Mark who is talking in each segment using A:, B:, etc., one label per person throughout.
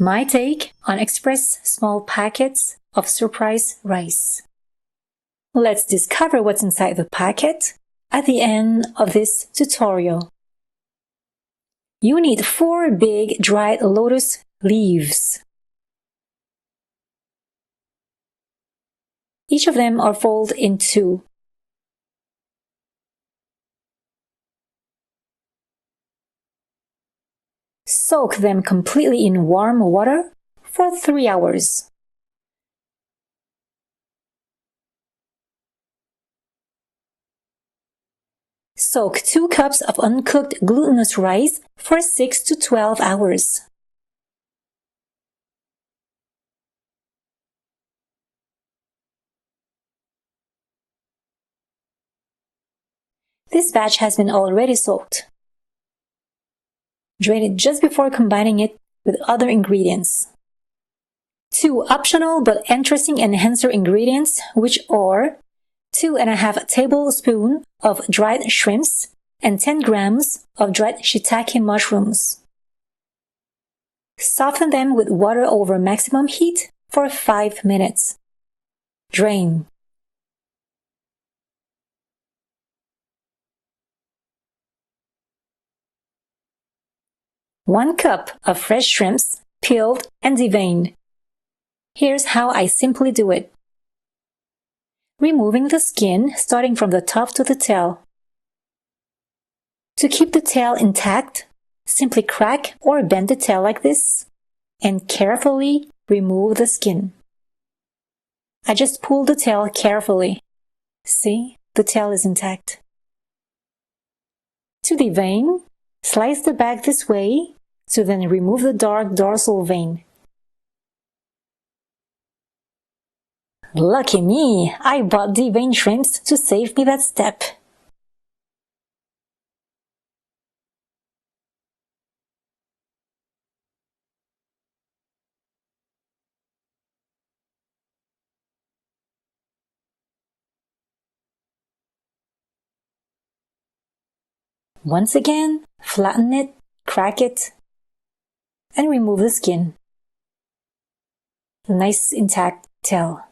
A: My take on express small packets of surprise rice. Let's discover what's inside the packet at the end of this tutorial. You need 4 big dried lotus leaves. Each of them are folded in 2. Soak them completely in warm water for 3 hours. Soak 2 cups of uncooked glutinous rice for 6 to 12 hours. This batch has been already soaked. Drain it just before combining it with other ingredients. 2 optional but interesting enhancer ingredients, which are 2.5 tablespoons of dried shrimps and 10 grams of dried shiitake mushrooms. Soften them with water over maximum heat for 5 minutes. Drain. One cup of fresh shrimps, peeled and deveined. Here's how I simply do it. Removing the skin, starting from the top to the tail. To keep the tail intact, simply crack or bend the tail like this and carefully remove the skin. I just pull the tail carefully. See, the tail is intact. To devein, slice the back this way to then remove the dark dorsal vein. Lucky me! I bought deveined shrimps to save me that step. Once again, flatten it, crack it, and remove the skin. Nice intact tail.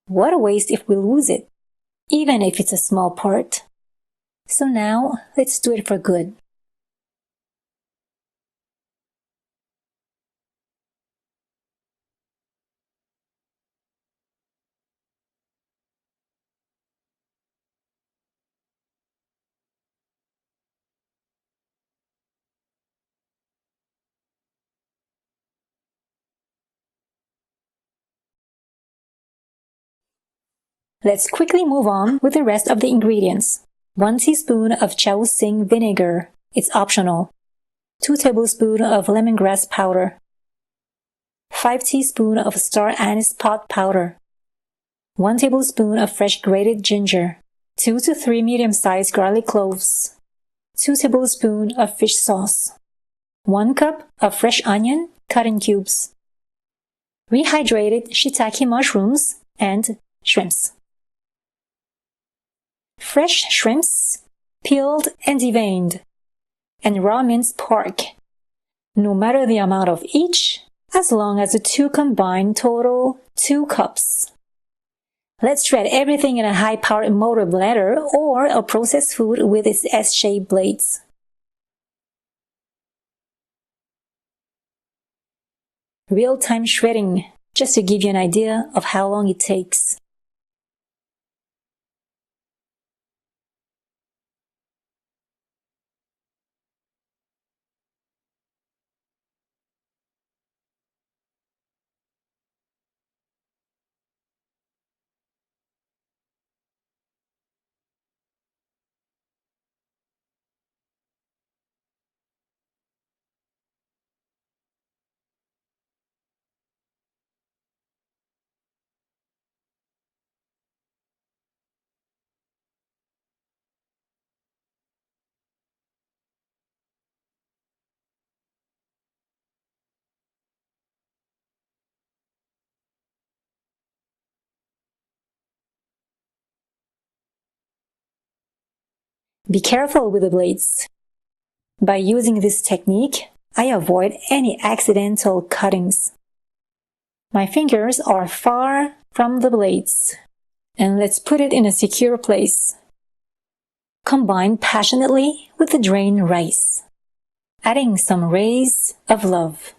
A: What a waste if we lose it, even if it's a small part. So now, let's do it for good. Let's quickly move on with the rest of the ingredients. 1 teaspoon of Shaoxing vinegar. It's optional. 2 tablespoons of lemongrass powder. 5 teaspoons of star anise pot powder. 1 tablespoon of fresh grated ginger. 2 to 3 medium-sized garlic cloves. 2 tablespoons of fish sauce. 1 cup of fresh onion cut in cubes. Rehydrated shiitake mushrooms and shrimps. Fresh shrimps, peeled and deveined, and raw minced pork. No matter the amount of each, as long as the 2 combined total 2 cups. Let's shred everything in a high-powered motor blender or a processed food with its S-shaped blades. Real-time shredding, just to give you an idea of how long it takes. Be careful with the blades. By using this technique, I avoid any accidental cuttings. My fingers are far from the blades. And let's put it in a secure place. Combine passionately with the drained rice, adding some rays of love.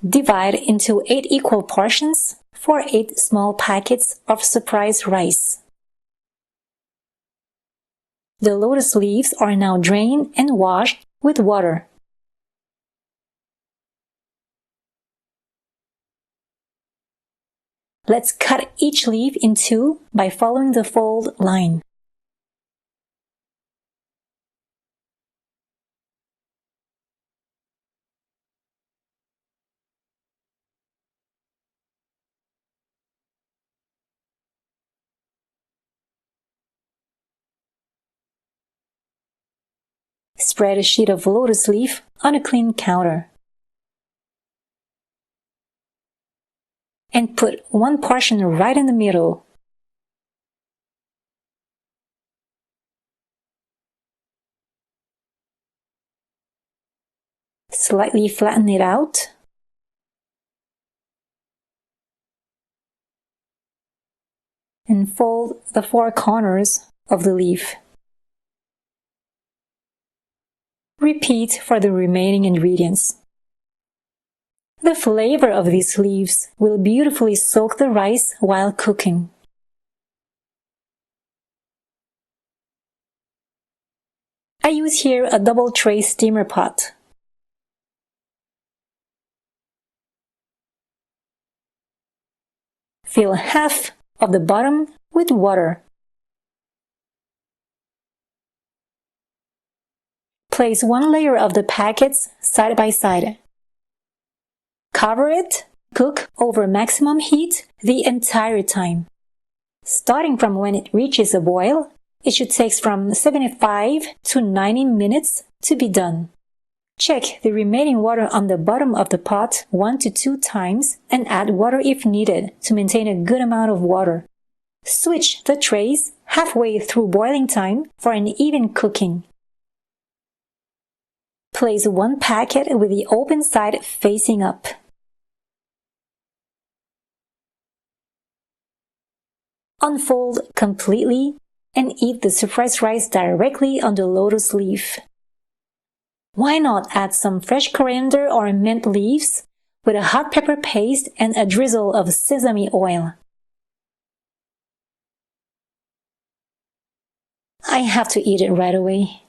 A: Divide into 8 equal portions for 8 small packets of surprise rice. The lotus leaves are now drained and washed with water. Let's cut each leaf in 2 by following the fold line. Spread a sheet of lotus leaf on a clean counter. And put 1 portion right in the middle. Slightly flatten it out. And fold the 4 corners of the leaf. Repeat for the remaining ingredients. The flavor of these leaves will beautifully soak the rice while cooking. I use here a double tray steamer pot. Fill half of the bottom with water. Place 1 layer of the packets side by side. Cover it, cook over maximum heat the entire time. Starting from when it reaches a boil, it should take from 75 to 90 minutes to be done. Check the remaining water on the bottom of the pot 1 to 2 times and add water if needed to maintain a good amount of water. Switch the trays halfway through boiling time for an even cooking. Place 1 packet with the open side facing up. Unfold completely and eat the surprise rice directly on the lotus leaf. Why not add some fresh coriander or mint leaves with a hot pepper paste and a drizzle of sesame oil? I have to eat it right away.